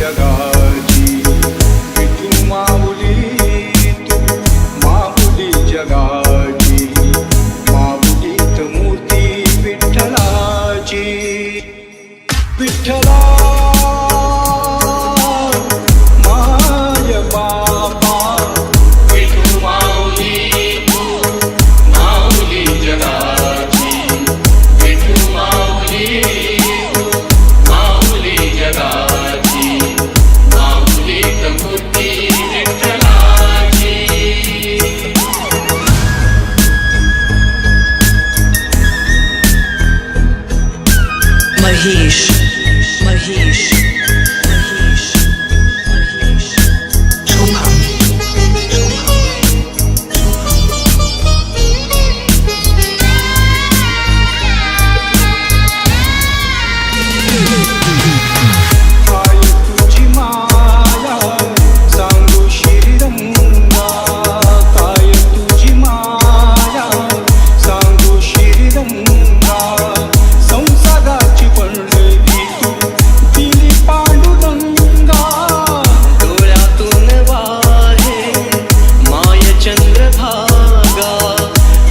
जगाची विठू माऊली तू माऊली जगाची माऊलीत मूर्ती विठ्ठलाची विठ्ठला महेश महेश महेश महेश शुभम काय तुझी माया सांगू श्रीरंगा काय तुझी माया सांगू श्रीरंगा संसाराची पडलेली तू दिली पांडुरंगा डोळ्यातून वाहे माय चंद्रभागा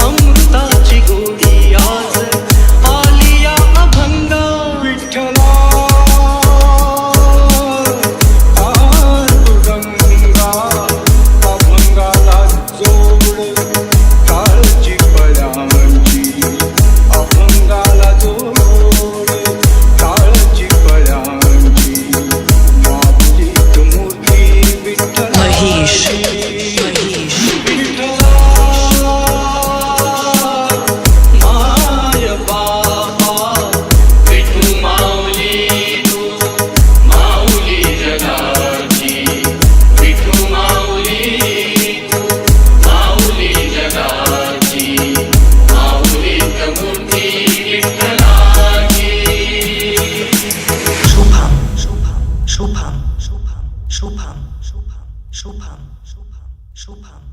अमृताची गोडी आज आलिया अभंगा विठ्ठला पांडुरंगा अभंगाला जोड काळजी परांची अभंगाला जोड काळजी परांची माऊलीत मूर्ती महेश विठ्ठलाची महेश विठ्ठला माय बाबा विठू माऊली तू माऊली जगाची विठू माऊली तू माऊली जगाची माऊलीत मूर्ती विठ्ठलाची शुभम शुभम शुभम शुभम शुभम शुभम शुभम शुभम शुभम